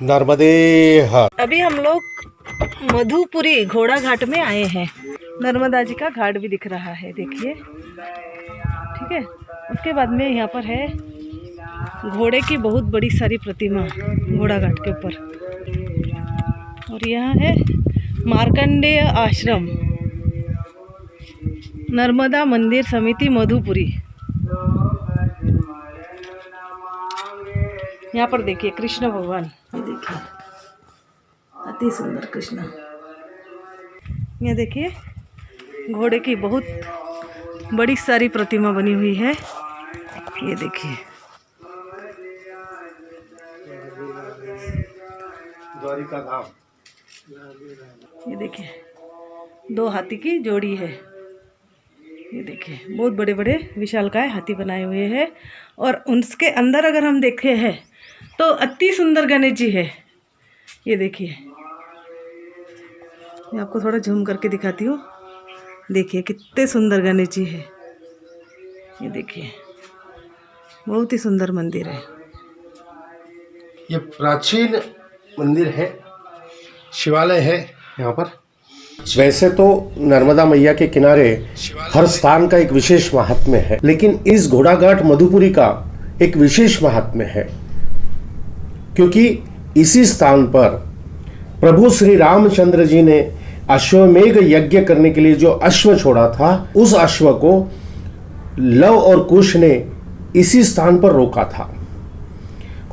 नर्मदे हर। अभी हम लोग मधुपुरी घोड़ा घाट में आए हैं। नर्मदा जी का घाट भी दिख रहा है, देखिए। ठीक है, उसके बाद में यहाँ पर है घोड़े की बहुत बड़ी सारी प्रतिमा घोड़ा घाट के ऊपर। और यहाँ है मार्कंडेय आश्रम, नर्मदा मंदिर समिति मधुपुरी। यहाँ पर देखिए कृष्ण भगवान, ये देखिए अति सुंदर कृष्ण। ये देखिए घोड़े की बहुत बड़ी सारी प्रतिमा बनी हुई है, ये देखिए। द्वारिका धाम। ये देखिए 2 हाथी की जोड़ी है, ये देखिए बहुत बड़े बड़े विशालकाय हाथी बनाए हुए हैं। और उसके अंदर अगर हम देखे हैं तो अति सुंदर गणेश जी है, ये देखिए। मैं आपको थोड़ा झूम करके दिखाती हूँ, देखिए कितने सुंदर गणेश जी है, ये देखिए बहुत ही सुंदर मंदिर है। ये प्राचीन मंदिर है, शिवालय है यहाँ पर। वैसे तो नर्मदा मैया के किनारे हर स्थान का एक विशेष महात्म्य है, लेकिन इस घोड़ाघाट मधुपुरी का एक विशेष महात्म्य है, क्योंकि इसी स्थान पर प्रभु श्री रामचंद्र जी ने अश्वमेघ यज्ञ करने के लिए जो अश्व छोड़ा था, उस अश्व को लव और कुश ने इसी स्थान पर रोका था।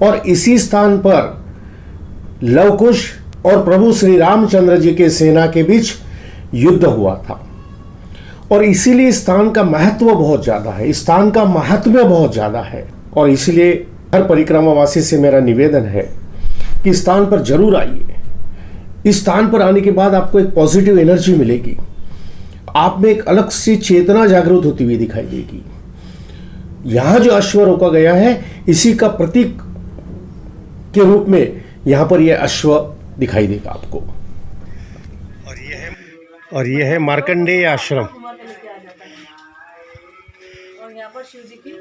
और इसी स्थान पर लव कुश और प्रभु श्री रामचंद्र जी के सेना के बीच युद्ध हुआ था। और इसीलिए स्थान का महत्व बहुत ज्यादा है, स्थान का महात्म्य बहुत ज्यादा है। और इसीलिए हर परिक्रमावासी से मेरा निवेदन है कि स्थान पर जरूर आइए। इस स्थान पर आने के बाद आपको एक पॉजिटिव एनर्जी मिलेगी, आप में एक अलग सी चेतना जागृत होती हुई दिखाई देगी। यहां जो अश्व रोका गया है, इसी का प्रतीक के रूप में यहां पर यह अश्व दिखाई देगा आपको। और यह है मार्कंडेय आश्रम। और यहाँ पर शिव जी की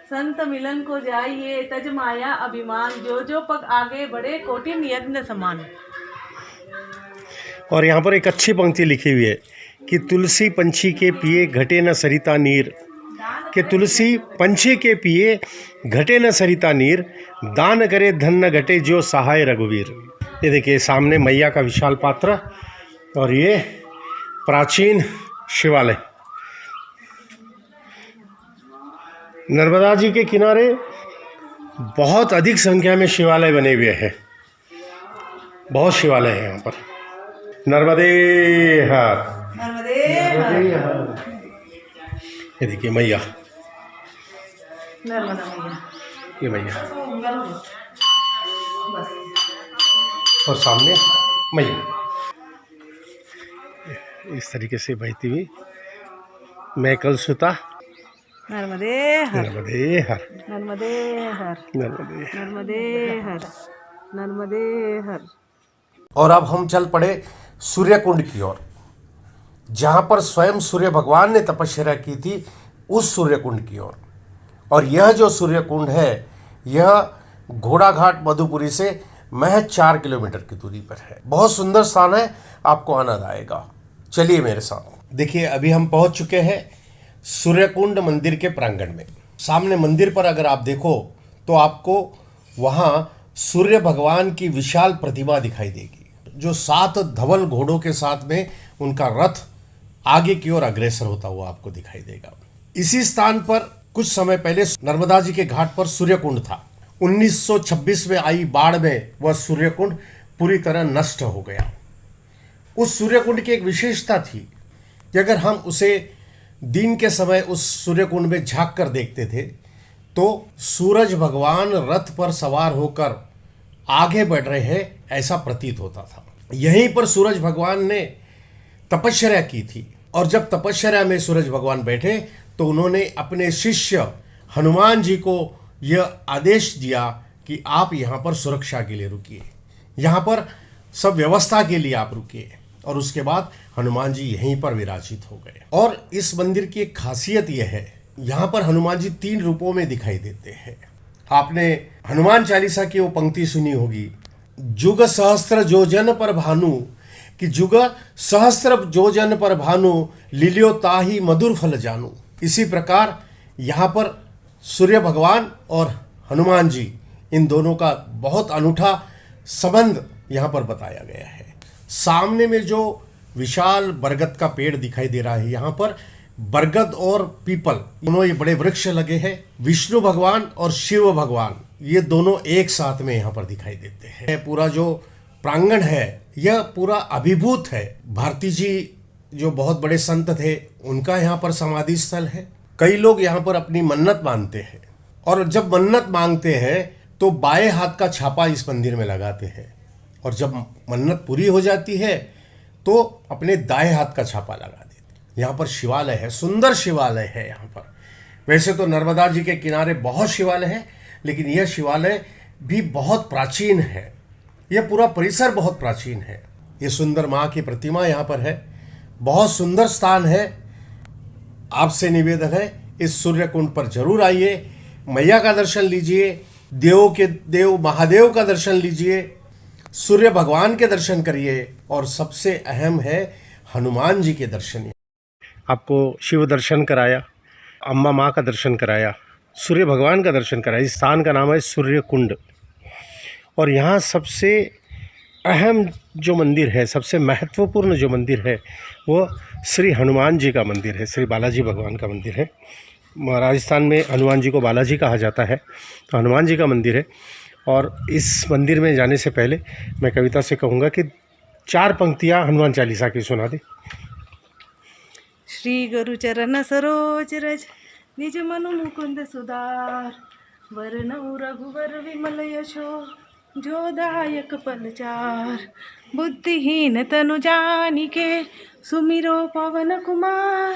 संत मिलन को जाइए तज माया अभिमान, जो जो पग आगे बढ़े कोटि यज्ञ समान। और यहाँ पर एक अच्छी पंक्ति लिखी हुई है कि तुलसी पंछी के पिए घटे न सरिता नीर, कि तुलसी पंछी के पिए घटे न सरिता नीर, दान करे धन न घटे जो सहाय रघुवीर। ये देखिए सामने मैया का विशाल पात्र और ये प्राचीन शिवालय। नर्मदा जी के किनारे बहुत अधिक संख्या में शिवालय बने हुए हैं, बहुत शिवालय है यहाँ पर। नर्मदे हर। नर्मदे हर। ये देखिए मैया, नर्मदा मैया, ये मैया बस। और सामने मैया इस तरीके से बहती हुई मैं कल सुता। नर्मदे हर। नर्मदे हर। नर्मदे हर। नर्मदे। नर्मदे हर। नर्मदे हर। और अब हम चल पड़े सूर्य कुंड की ओर, जहां पर स्वयं सूर्य भगवान ने तपस्या की थी, उस सूर्य कुंड की ओर। और यह जो सूर्य कुंड है, यह घोड़ाघाट मधुपुरी से महज 4 किलोमीटर की दूरी पर है। बहुत सुंदर स्थान है, आपको आनंद आएगा। चलिए मेरे साथ। देखिए अभी हम पहुंच चुके हैं सूर्यकुंड मंदिर के प्रांगण में। सामने मंदिर पर अगर आप देखो तो आपको वहां सूर्य भगवान की विशाल प्रतिमा दिखाई देगी, जो 7 धवल घोड़ों के साथ में उनका रथ आगे की ओर अग्रसर होता हुआ आपको दिखाई देगा। इसी स्थान पर कुछ समय पहले नर्मदा जी के घाट पर सूर्यकुंड था। 1926 में आई बाढ़ में वह सूर्यकुंड पूरी तरह नष्ट हो गया। उस सूर्यकुंड की एक विशेषता थी कि अगर हम उसे दिन के समय उस सूर्यकुंड में झांक कर देखते थे तो सूरज भगवान रथ पर सवार होकर आगे बढ़ रहे हैं, ऐसा प्रतीत होता था। यहीं पर सूरज भगवान ने तपस्या की थी। और जब तपस्या में सूरज भगवान बैठे तो उन्होंने अपने शिष्य हनुमान जी को यह आदेश दिया कि आप यहाँ पर सुरक्षा के लिए रुकिए, यहाँ पर सब व्यवस्था के लिए आप रुकिए। और उसके बाद हनुमान जी यहीं पर विराजित हो गए। और इस मंदिर की एक खासियत यह है, यहाँ पर हनुमान जी 3 रूपों में दिखाई देते हैं। आपने हनुमान चालीसा की वो पंक्ति सुनी होगी जुग सहस्त्र जोजन पर भानु, कि जुग सहस्त्र जोजन पर भानु, लील्यो ताही मधुर फल जानू। इसी प्रकार यहाँ पर सूर्य भगवान और हनुमान जी, इन दोनों का बहुत अनूठा संबंध यहाँ पर बताया गया है। सामने में जो विशाल बरगद का पेड़ दिखाई दे रहा है, यहाँ पर बरगद और पीपल दोनों ये बड़े वृक्ष लगे हैं। विष्णु भगवान और शिव भगवान ये दोनों एक साथ में यहाँ पर दिखाई देते हैं। पूरा जो प्रांगण है यह पूरा अभिभूत है। भारती जी जो बहुत बड़े संत थे, उनका यहाँ पर समाधि स्थल है। कई लोग यहाँ पर अपनी मन्नत मानते हैं, और जब मन्नत मांगते हैं तो बाएं हाथ का छापा इस मंदिर में लगाते हैं, और जब मन्नत पूरी हो जाती है तो अपने दाएं हाथ का छापा लगा देते हैं। यहाँ पर शिवालय है, सुंदर शिवालय है यहाँ पर। वैसे तो नर्मदा जी के किनारे बहुत शिवालय है, लेकिन यह शिवालय भी बहुत प्राचीन है। यह पूरा परिसर बहुत प्राचीन है। ये सुंदर माँ की प्रतिमा यहाँ पर है, बहुत सुंदर स्थान है। आपसे निवेदन है, इस सूर्य कुंड पर जरूर आइए, मैया का दर्शन लीजिए, देवों के देव महादेव का दर्शन लीजिए, सूर्य भगवान के दर्शन करिए, और सबसे अहम है हनुमान जी के दर्शन। आपको शिव दर्शन कराया, अम्मा माँ का दर्शन कराया, सूर्य भगवान का दर्शन कराया। इस स्थान का नाम है सूर्य कुंड। और यहाँ सबसे अहम जो मंदिर है, सबसे महत्वपूर्ण जो मंदिर है, वो श्री हनुमान जी का मंदिर है, श्री बालाजी भगवान का मंदिर है। राजस्थान में हनुमान जी को बालाजी कहा जाता है, तो हनुमान जी का मंदिर है। और इस मंदिर में जाने से पहले मैं कविता से कहूँगा कि 4 पंक्तियाँ हनुमान चालीसा की सुना दी। श्री गुरु चरण सरोज रज, निज मनु मुकुंद सुधार, वरनउ रघुवर विमल यशो, जो दायक पलचार। बुद्धिहीन तनु जानिके, सुमिरो पवन कुमार,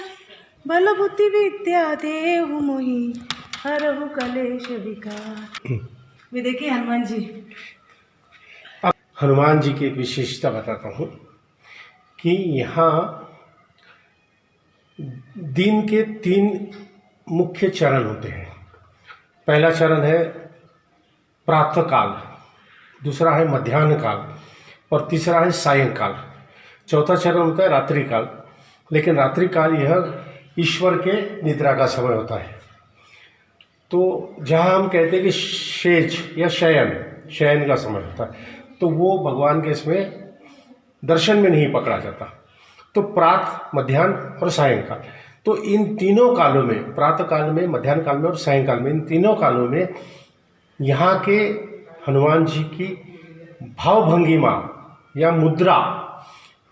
बल बुद्धि विद्या देहु मोहि, हरहु कलेश विकार। वे देखिए हनुमान जी। अब हनुमान जी की एक विशेषता बताता हूँ कि यहाँ दिन के 3 मुख्य चरण होते हैं। पहला चरण है प्रातः काल, दूसरा है मध्याह्न काल, और तीसरा है सायंकाल। चौथा चरण होता है रात्रि काल। लेकिन रात्रि काल यह ईश्वर के निद्रा का समय होता है। तो जहाँ हम कहते हैं कि शेज या शयन का समय होता है, तो वो भगवान के इसमें दर्शन में नहीं पकड़ा जाता। तो प्रातः, मध्याह्न और सायंकाल, तो इन तीनों कालों में, प्रातः काल में, मध्याह्न काल में और सायंकाल में, इन तीनों कालों में यहाँ के हनुमान जी की भावभंगिमा या मुद्रा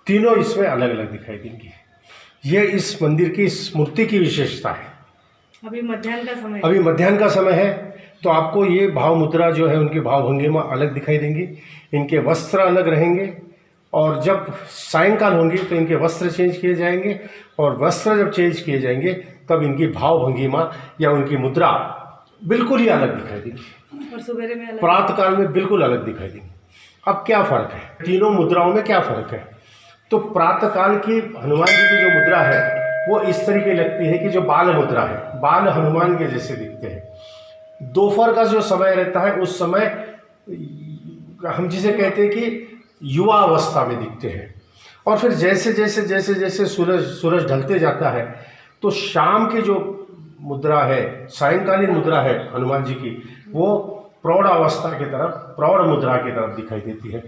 तीनों इसमें अलग अलग दिखाई देंगी। ये इस मंदिर की, इस मूर्ति की विशेषता है। अभी मध्याह्न का समय है, तो आपको ये भाव मुद्रा जो है, उनकी भावभंगिमा अलग दिखाई देंगी, इनके वस्त्र अलग रहेंगे। और जब सायंकाल होंगी तो इनके वस्त्र चेंज किए जाएंगे, और वस्त्र जब चेंज किए जाएंगे तब इनकी भावभंगिमा या उनकी मुद्रा बिल्कुल ही अलग दिखाई देगी, और सवेरे में अलग, प्रातः काल में बिल्कुल अलग दिखाई देगी। अब क्या फ़र्क है तीनों मुद्राओं में, क्या फ़र्क है? तो प्रातः काल की हनुमान जी की जो मुद्रा है वो इस तरीके लगती है कि जो बाल मुद्रा है, बाल हनुमान के जैसे दिखते हैं। दोपहर का जो समय रहता है, उस समय हम जिसे कहते हैं कि युवा अवस्था में दिखते हैं। और फिर जैसे जैसे जैसे जैसे सूरज ढलते जाता है, तो शाम की जो मुद्रा है, सायंकालीन मुद्रा है हनुमान जी की, वो प्रौढ़ अवस्था की तरफ, प्रौढ़ मुद्रा की तरफ दिखाई देती है।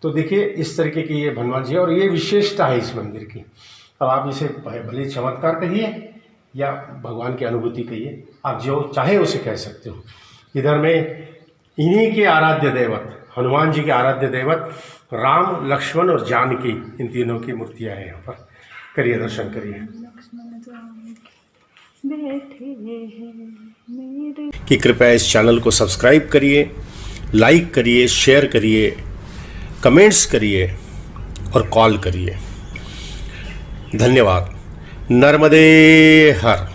तो देखिए इस तरीके की ये हनुमान जी है, और ये विशेषता है इस मंदिर की। अब आप इसे भले चमत्कार कहिए या भगवान की अनुभूति कहिए, आप जो चाहे उसे कह सकते हो। इधर में इन्हीं के आराध्य दैवत, हनुमान जी के आराध्य दैवत राम, लक्ष्मण और जानकी, इन तीनों की मूर्तियाँ हैं यहाँ पर। करिए दर्शन करिए। कि कृपया इस चैनल को सब्सक्राइब करिए, लाइक करिए, शेयर करिए, कमेंट्स करिए और कॉल करिए। धन्यवाद। नर्मदे हर।